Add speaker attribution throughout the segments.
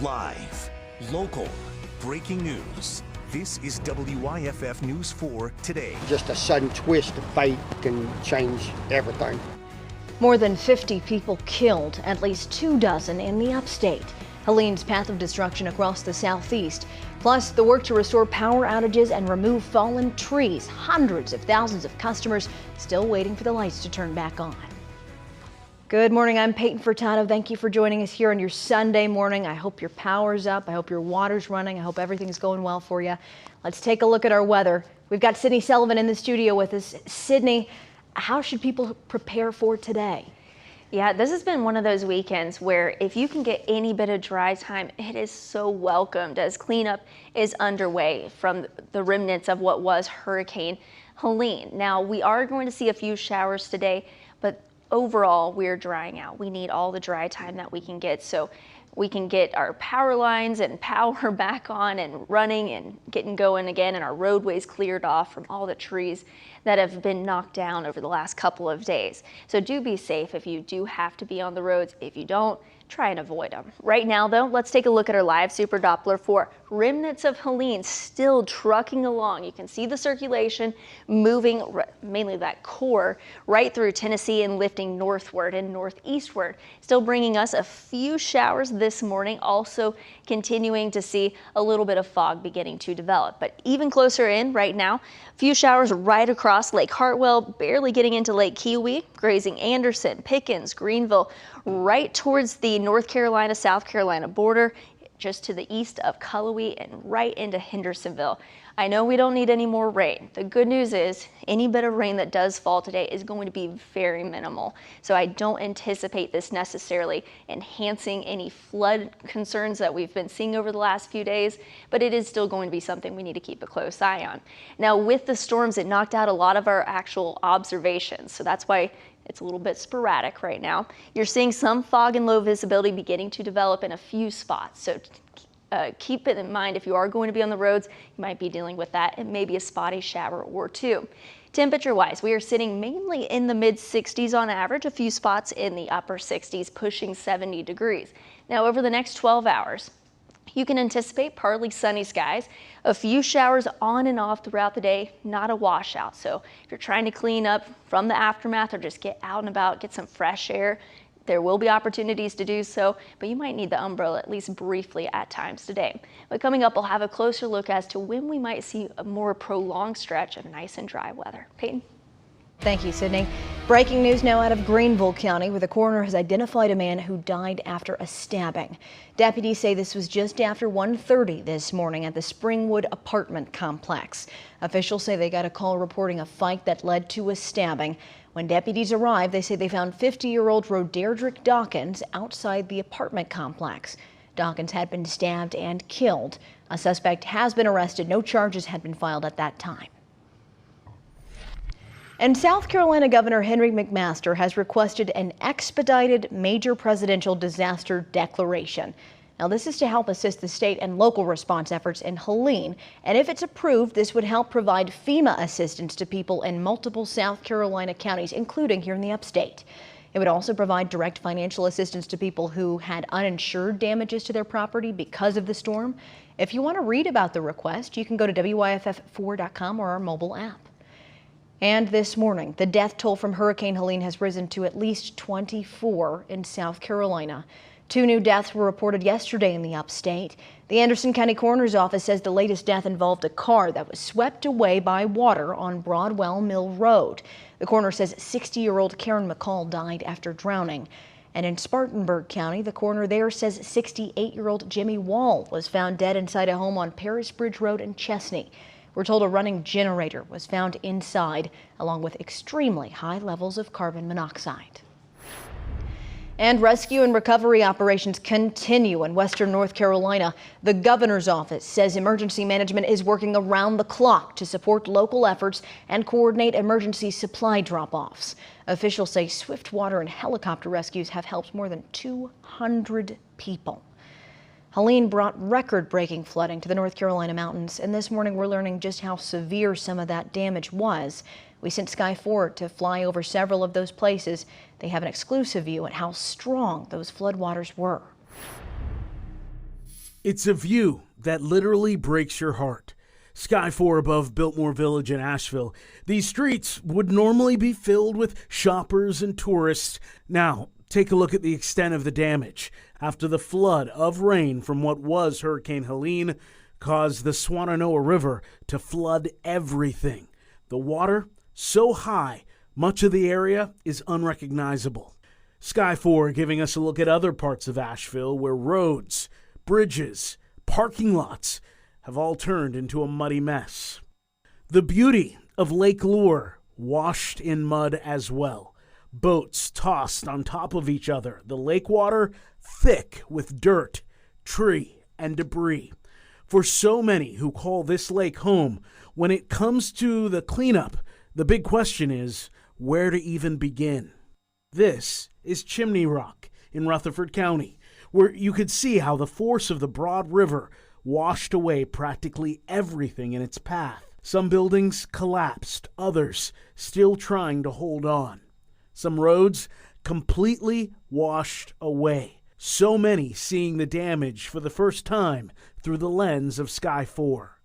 Speaker 1: Live, local, breaking news. This is WYFF News 4 today.
Speaker 2: Just a sudden twist of fate can change everything.
Speaker 3: More than 50 people killed, at least 24 in the upstate. Helene's path of destruction across the southeast. Plus, the work to restore power outages and remove fallen trees. Hundreds of thousands of customers still waiting for the lights to turn back on. Good morning, I'm Peyton Furtado. Thank you for joining us here on your Sunday morning. I hope your power's up. I hope your water's running. I hope everything's going well for you. Let's take a look at our weather. We've got Sydney Sullivan in the studio with us. Sydney, how should people prepare for today?
Speaker 4: Yeah, this has been one of those weekends where if you can get any bit of dry time, it is so welcomed as cleanup is underway from the remnants of what was Hurricane Helene. Now, we are going to see a few showers today, but overall, we're drying out. We need all the dry time that we can get so we can get our power lines and power back on and running and getting going again, and our roadways cleared off from all the trees that have been knocked down over the last couple of days. So do be safe if you do have to be on the roads. If you don't, try and avoid them. Right now, though, let's take a look at our live Super Doppler for remnants of Helene still trucking along. You can see the circulation moving, mainly that core, right through Tennessee and lifting northward and northeastward. Still bringing us a few showers this morning, also continuing to see a little bit of fog beginning to develop. But even closer in right now, a few showers right across Lake Hartwell, barely getting into Lake Keowee, grazing Anderson, Pickens, Greenville, right towards the North Carolina, South Carolina border, just to the east of Cullowhee and right into Hendersonville. I know we don't need any more rain. The good news is any bit of rain that does fall today is going to be very minimal. So I don't anticipate this necessarily enhancing any flood concerns that we've been seeing over the last few days, but it is still going to be something we need to keep a close eye on. Now, with the storms, it knocked out a lot of our actual observations. So that's why it's a little bit sporadic right now. You're seeing some fog and low visibility beginning to develop in a few spots. So keep it in mind if you are going to be on the roads, you might be dealing with that and maybe a spotty shower or two. Temperature wise, we are sitting mainly in the mid 60s on average, a few spots in the upper 60s pushing 70 degrees. Now over the next 12 hours, you can anticipate partly sunny skies, a few showers on and off throughout the day, not a washout. So if you're trying to clean up from the aftermath or just get out and about, get some fresh air, there will be opportunities to do so, but you might need the umbrella at least briefly at times today. But coming up, we'll have a closer look as to when we might see a more prolonged stretch of nice and dry weather. Peyton?
Speaker 3: Thank you, Sydney. Breaking news now out of Greenville County, where the coroner has identified a man who died after a stabbing. Deputies say this was just after 1:30 this morning at the Springwood apartment complex. Officials say they got a call reporting a fight that led to a stabbing. When deputies arrived, they say they found 50-year-old Roderick Dawkins outside the apartment complex. Dawkins had been stabbed and killed. A suspect has been arrested. No charges had been filed at that time. And South Carolina Governor Henry McMaster has requested an expedited major presidential disaster declaration. Now, this is to help assist the state and local response efforts in Helene. And if it's approved, this would help provide FEMA assistance to people in multiple South Carolina counties, including here in the upstate. It would also provide direct financial assistance to people who had uninsured damages to their property because of the storm. If you want to read about the request, you can go to WYFF4.com or our mobile app. And this morning, the death toll from Hurricane Helene has risen to at least 24 in South Carolina. 2 new deaths were reported yesterday in the upstate. The Anderson County Coroner's Office says the latest death involved a car that was swept away by water on Broadwell Mill Road. The coroner says 60-year-old Karen McCall died after drowning. And in Spartanburg County, the coroner there says 68-year-old Jimmy Wall was found dead inside a home on Paris Bridge Road in Chesney. We're told a running generator was found inside, along with extremely high levels of carbon monoxide. And rescue and recovery operations continue in western North Carolina. The governor's office says emergency management is working around the clock to support local efforts and coordinate emergency supply drop-offs. Officials say swift water and helicopter rescues have helped more than 200 people. Helene brought record-breaking flooding to the North Carolina mountains, and this morning we're learning just how severe some of that damage was. We sent Sky 4 to fly over several of those places. They have an exclusive view at how strong those floodwaters were.
Speaker 5: It's a view that literally breaks your heart. Sky 4 above Biltmore Village in Asheville. These streets would normally be filled with shoppers and tourists. Now, take a look at the extent of the damage after the flood of rain from what was Hurricane Helene caused the Swannanoa River to flood everything. The water so high, much of the area is unrecognizable. Sky 4 giving us a look at other parts of Asheville where roads, bridges, parking lots have all turned into a muddy mess. The beauty of Lake Lure washed in mud as well. Boats tossed on top of each other. The lake water thick with dirt, tree, and debris. For so many who call this lake home, when it comes to the cleanup, the big question is where to even begin. This is Chimney Rock in Rutherford County, where you could see how the force of the Broad River washed away practically everything in its path. Some buildings collapsed, others still trying to hold on. Some roads completely washed away. So many seeing the damage for the first time through the lens of Sky 4.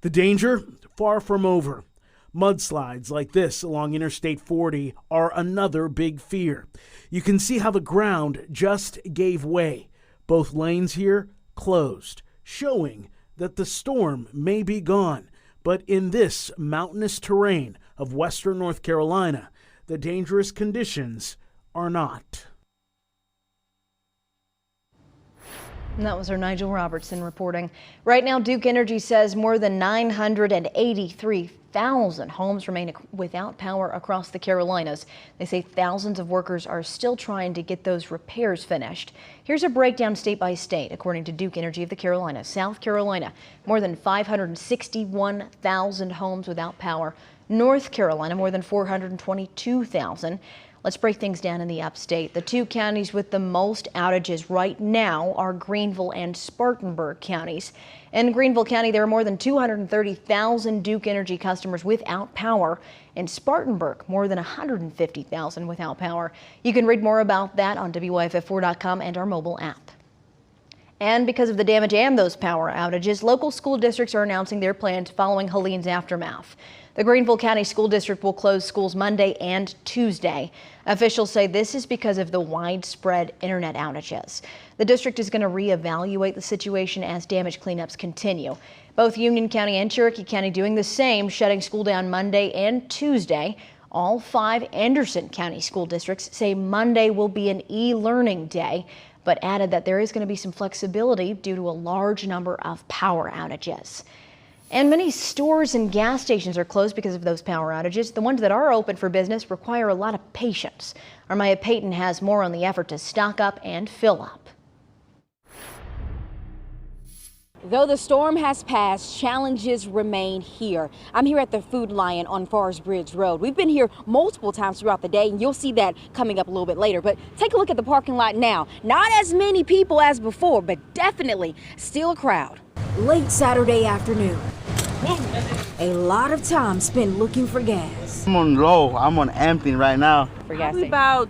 Speaker 5: The danger, far from over. Mudslides like this along Interstate 40 are another big fear. You can see how the ground just gave way. Both lanes here closed, showing that the storm may be gone. But in this mountainous terrain of western North Carolina, the dangerous conditions are not.
Speaker 3: And that was our Nigel Robertson reporting. Right now, Duke Energy says more than 983,000 homes remain without power across the Carolinas. They say thousands of workers are still trying to get those repairs finished. Here's a breakdown state by state. According to Duke Energy of the Carolinas, South Carolina, more than 561,000 homes without power. North Carolina, more than 422,000. Let's break things down in the upstate. The two counties with the most outages right now are Greenville and Spartanburg counties. In Greenville County, there are more than 230,000 Duke Energy customers without power. In Spartanburg, more than 150,000 without power. You can read more about that on WYFF4.com and our mobile app. And because of the damage and those power outages, local school districts are announcing their plans following Helene's aftermath. The Greenville County School District will close schools Monday and Tuesday. Officials say this is because of the widespread internet outages. The district is going to reevaluate the situation as damage cleanups continue. Both Union County and Cherokee County doing the same, shutting school down Monday and Tuesday. All 5 Anderson County school districts say Monday will be an e-learning day, but added that there is going to be some flexibility due to a large number of power outages. And many stores and gas stations are closed because of those power outages. The ones that are open for business require a lot of patience. Our Maya Payton has more on the effort to stock up and fill up.
Speaker 6: Though the storm has passed, challenges remain here. I'm here at the Food Lion on Forest Bridge Road. We've been here multiple times throughout the day, and you'll see that coming up a little bit later. But take a look at the parking lot now. Not as many people as before, but definitely still a crowd. Late Saturday afternoon. A lot of time spent looking for gas.
Speaker 7: I'm on low. I'm on empty right now.
Speaker 6: For
Speaker 8: Probably about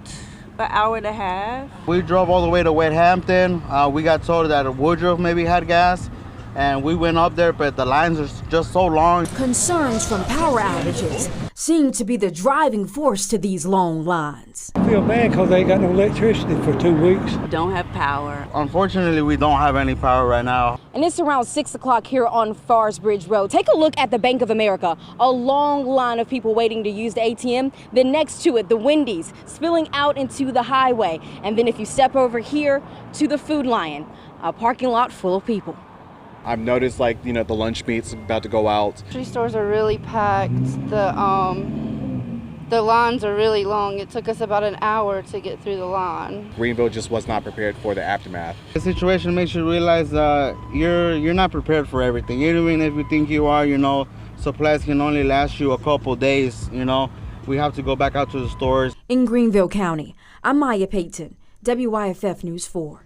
Speaker 8: an hour and a half.
Speaker 7: We drove all the way to West Hampton. We got told that Woodruff maybe had gas, and we went up there, but the lines are just so long.
Speaker 6: Concerns from power outages seem to be the driving force to these long lines.
Speaker 9: I feel bad because they ain't got no electricity for 2 weeks.
Speaker 8: Don't have power.
Speaker 7: Unfortunately, we don't have any power right now.
Speaker 6: And it's around 6 o'clock here on Forest Bridge Road. Take a look at the Bank of America. A long line of people waiting to use the ATM. Then next to it, the Wendy's spilling out into the highway. And then if you step over here to the Food Lion, a parking lot full of people.
Speaker 10: I've noticed, the lunch meat's about to go out.
Speaker 11: Grocery stores are really packed. The lines are really long. It took us about an hour to get through the line.
Speaker 10: Greenville just was not prepared for the aftermath.
Speaker 7: The situation makes you realize you're not prepared for everything. Even if you think you are, supplies can only last you a couple days, We have to go back out to the stores.
Speaker 6: In Greenville County, I'm Maya Payton, WYFF News 4.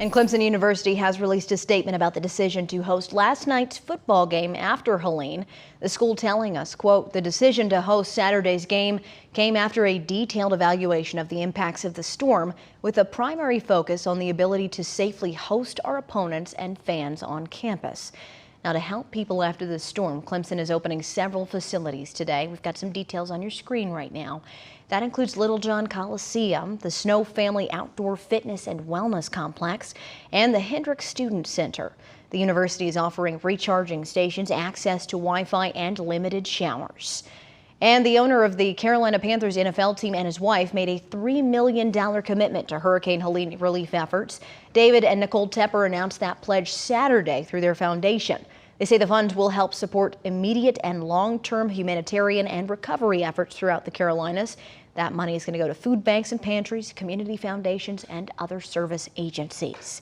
Speaker 3: And Clemson University has released a statement about the decision to host last night's football game after Helene. The school telling us, quote, the decision to host Saturday's game came after a detailed evaluation of the impacts of the storm, with a primary focus on the ability to safely host our opponents and fans on campus. Now, to help people after the storm, Clemson is opening several facilities today. We've got some details on your screen right now. That includes Littlejohn Coliseum, the Snow Family Outdoor Fitness and Wellness Complex, and the Hendricks Student Center. The university is offering recharging stations, access to Wi-Fi, and limited showers. And the owner of the Carolina Panthers NFL team and his wife made a $3 million commitment to Hurricane Helene relief efforts. David and Nicole Tepper announced that pledge Saturday through their foundation. They say the funds will help support immediate and long-term humanitarian and recovery efforts throughout the Carolinas. That money is going to go to food banks and pantries, community foundations, and other service agencies.